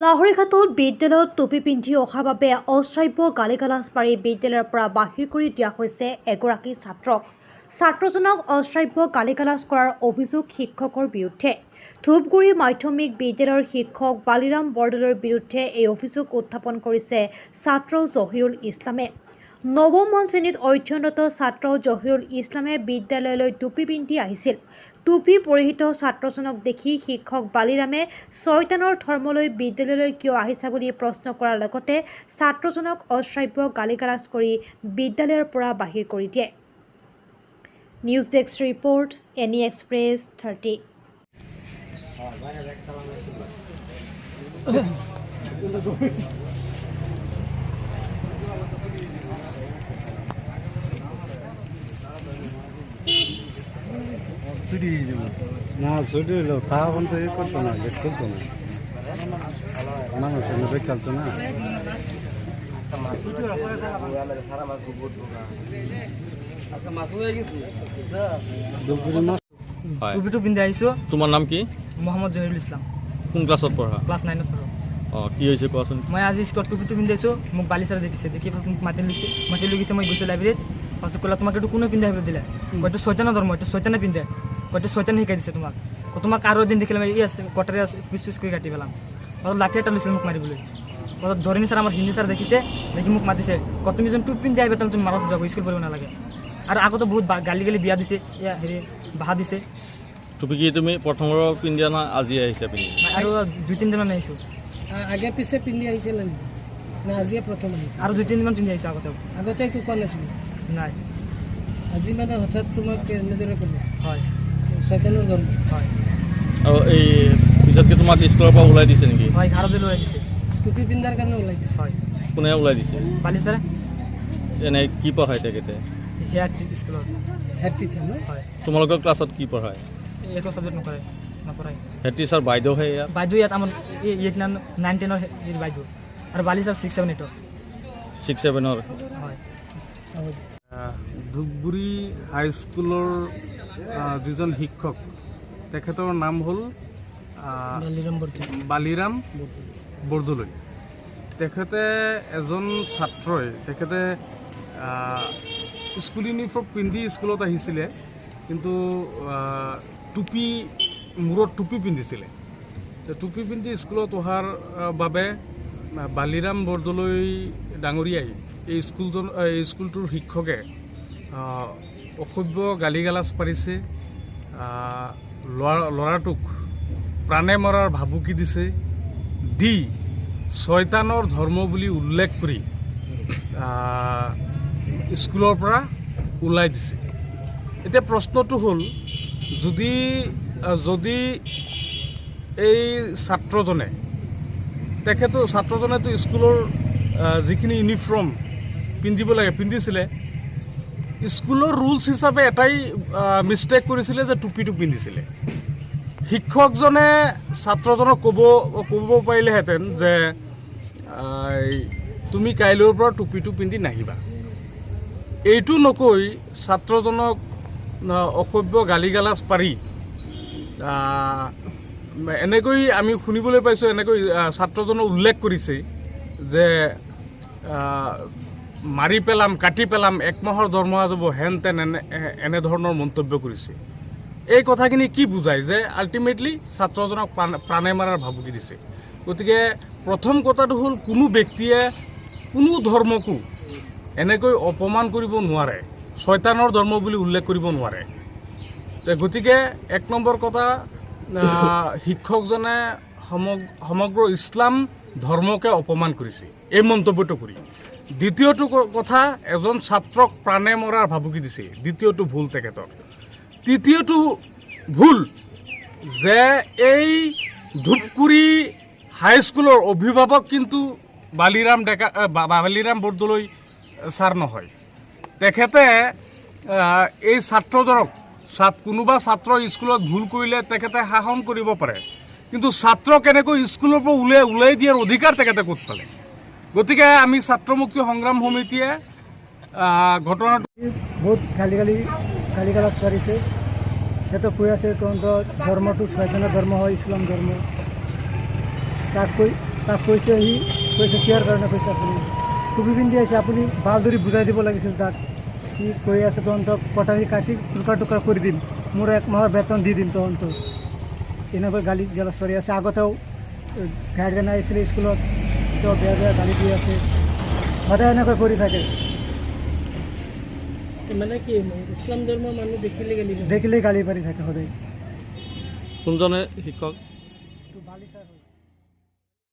লাহৰীঘাটত বিদ্যালয়ত টুপি পিন্ধি অহাৰ বাবে অশ্ৰাব্য গালিগালাজ পাৰি বিদ্যালয়ৰ পৰা বাহিৰ কৰি দিয়া হৈছে এগৰাকী ছাত্ৰক। ছাত্ৰজনক অশ্ৰাব্য গালিগালাজ কৰাৰ অভিযোগ শিক্ষকৰ বিৰুদ্ধে। ধূপগুৰি মাধ্যমিক বিদ্যালয়ৰ শিক্ষক বালিৰাম বৰদলৈৰ বিৰুদ্ধে এই অভিযোগ উত্থাপন কৰিছে ছাত্ৰ জহিৰুল ইছলামে। নৱম শ্ৰেণীত অধ্যয়নৰত ছাত্ৰ জহিৰুল ইছলামে বিদ্যালয়লৈ টুপি পিন্ধি আহিছিল। টুপি পৰিহিত ছাত্ৰজনক দেখি শিক্ষক বালিৰামে ছয়তানৰ ধৰ্মলৈ বিদ্যালয়লৈ কিয় আহিছা বুলি প্ৰশ্ন কৰাৰ লগতে ছাত্ৰজনক অশ্ৰাব্য গালিগালাজ কৰি বিদ্যালয়ৰ পৰা বাহিৰ কৰি দিয়ে। News desk report, any express 30। না ছুটি হলো তা কিন্তু এ করতো না, গেট খুলতো না, মানুষ বেগ চালতো না। টুপিটো পিন্ধি আহিছোঁ। তোমাৰ নাম কি? মহম্মদ জহিৰুল ইছলাম। কোন ক্লাছত পঢ়া? ক্লাছ 9ত পঢ়োঁ। কি হৈছে কোৱাচোন? মই আজি স্কুলত টুপিটো পিন্ধি আহিছোঁ। মোক বালিচাৰে দেখিছে, দেখি মোক মাতি লৈ গৈছে। মই গৈছোঁ লাইব্ৰেৰীত, ফাৰ্ষ্ট ক'লা তোমাক এইটো কোনে পিন্ধি আহিবলৈ দিলে? হয়তো ছয়তানৰ ধৰ্ম, এইটো ছয়তানে পিন্ধে, হয়তো ছয়তানে শিকাই দিছে তোমাক। তোমাক আৰু এদিন দেখিলে মই আছে কটাৰে আছে পিচ কৰি কাটি পেলাম। আৰু লাঠি এটা লৈছিল মোক মাৰিবলৈ। ধৰণী ছাৰ আমাৰ হিন্দী ছাৰ দেখিছে, দেখি মোক মাতিছে, তুমি যোন টুপি পিন্ধি আহিবা তুমি মাৰত যাব, স্কুল পঢ়িব নালাগে। আৰু আগতো বহুত গালি বিয়া দিছে, বাহা দিছে। টুপি কি তুমি প্ৰথমৰ পিন্ধি আনা আজি আহিছে পিন্ধি? আৰু 2-3 দিন আহিছোঁ। আগে পিছে পিন্ধি আহিছিল না আজিয়ে প্ৰথম আহিছে? আৰু 2-3 দিন পিন্ধি আহিছোঁ। আগতে একো কোৱা নাছিল? নাই। আজি মানে হঠাৎ তোমাক এনেদৰে ক'লে? হয়। ছয়তানৰ ধৰ্ম? হয়। আৰু এই পিছতকে তোমাক স্কুলৰ পৰা ওলাই দিছে নেকি? হয়, ঘাৰতে ওলাই দিছে। টুপি পিন্ধাৰ কাৰণে ওলাই দিছে? হয়। কোনে ওলাই দিছে? বালিচাৰে। এনে কি পঢ়ায় তেখেতে? হেড স্কুলত হেড টিচাৰ ন? হয়। তোমালোকৰ ক্লাছত কি পঢ়ায়? একো ছাবজেক্ট নপঢ়ায়। হেড টিচাৰ বাইদেউহে ইয়াত? বাইদেউ ইয়াত আমাৰ 9-10 বাইদেউ, আৰু বালিচাৰ 6-7-8। 6-7-ৰ? হয়। ধূপগুৰি হাইস্কুলৰ যিজন শিক্ষক, তেখেতৰ নাম হ'ল বালিৰাম বৰদলৈ। তেখেতে এজন ছাত্ৰই, তেখেতে স্কুল ইউনিফৰ্ম পিন্ধি স্কুলত আহিছিলে, কিন্তু মূৰত টুপি পিন্ধিছিলে। টুপি পিন্ধি স্কুলত অহাৰ বাবে বালিৰাম বৰদলৈ ডাঙৰীয়াই এই স্কুলটোৰ শিক্ষকে অসভ্য গালিগালাজ পাৰিছে, ল'ৰাটোক প্ৰাণে মৰাৰ ভাবুকি দিছে, দি ছয়তানৰ ধৰ্ম বুলি উল্লেখ কৰি স্কুলৰ পৰা ওলাই দিছে। এতিয়া প্ৰশ্নটো হ'ল, যদি এই ছাত্ৰজনেতো স্কুলৰ যিখিনি ইউনিফৰ্ম পিন্ধিব লাগে পিন্ধিছিলে, স্কুলৰ ৰুলছ হিচাপে এটাই মিষ্টেক কৰিছিলে যে টুপিটো পিন্ধিছিলে। শিক্ষকজনে ছাত্ৰজনক ক'ব পাৰিলেহেঁতেন যে তুমি কাইলৈৰ পৰা টুপিটো পিন্ধি নাহিবা। এইটো নকৈ ছাত্ৰজনক অসভ্য গালিগালাজ পাৰি এনেকৈ আমি শুনিবলৈ পাইছোঁ, এনেকৈ ছাত্ৰজনে উল্লেখ কৰিছে যে মাৰি পেলাম, কাটি পেলাম, 1 মাহৰ দৰমহা যাব, হেন তেন এনেধৰণৰ মন্তব্য কৰিছে। এই কথাখিনি কি বুজায়? যে আল্টিমেটলি ছাত্ৰজনক প্ৰাণে মাৰাৰ ভাবুকি দিছে। গতিকে প্ৰথম কথাটো হ'ল, কোনো ব্যক্তিয়ে কোনো ধৰ্মকো এনেকৈ অপমান কৰিব নোৱাৰে, ছয়তানৰ ধৰ্ম বুলি উল্লেখ কৰিব নোৱাৰে। গতিকে 1 নম্বৰ কথা, শিক্ষকজনে সমগ্ৰ ইছলাম ধৰ্মকে অপমান কৰিছে এই মন্তব্যটো কৰি। দ্বিতীয়টো কথা, এজন ছাত্ৰক প্ৰাণে মৰাৰ ভাবুকি দিছে, দ্বিতীয়টো ভুল তেখেতৰ। তৃতীয়টো ভুল যে এই ধূপগুৰি হাইস্কুলৰ অভিভাৱক কিন্তু বালিৰাম বৰদলৈ ছাৰ নহয়। তেখেতে এই ছাত্ৰজনক, কোনোবা ছাত্ৰ স্কুলত ভুল কৰিলে তেখেতে শাসন কৰিব পাৰে, কিন্তু ছাত্ৰ কেনেকৈ স্কুলৰ পৰা ওলাই দিয়াৰ অধিকাৰ তেখেতে ক'ত পালে? গতিকে আমি ছাত্ৰমুক্তি সংগ্ৰাম সমিতিয়ে ঘটনাটো বহুত গালিগালাজ পাৰিছে। সিহঁতে কৈ আছে তহঁতৰ ধৰ্মটো ছয়জনৰ ধৰ্ম হয়, ইছলাম ধৰ্ম। তাক কৈ তাক কৈছে কিহৰ কাৰণে কৈছে আপুনি টুপি পিন্ধি আহিছে আপুনি ভালদৰে বুজাই দিব লাগিছিল তাক কি কৈ আছে তহঁতক কটাৰী কাটি টুকুৰা কৰি দিম মোৰ 1 মাহৰ বেতন দি দিম তহঁতক এনেকৈ গালি গালাজ কৰি আছে আগতেও গাৰ্জেন আহিছিলে স্কুলত তেওঁ বেয়া গালি দি আছে সদায় এনেকৈ কৰি থাকে মানে কি ইছলাম ধৰ্মৰ মানুহ দেখিলেই গালি পাৰি থাকে সদায় কোনজনে শিক্ষক বালিচাৰ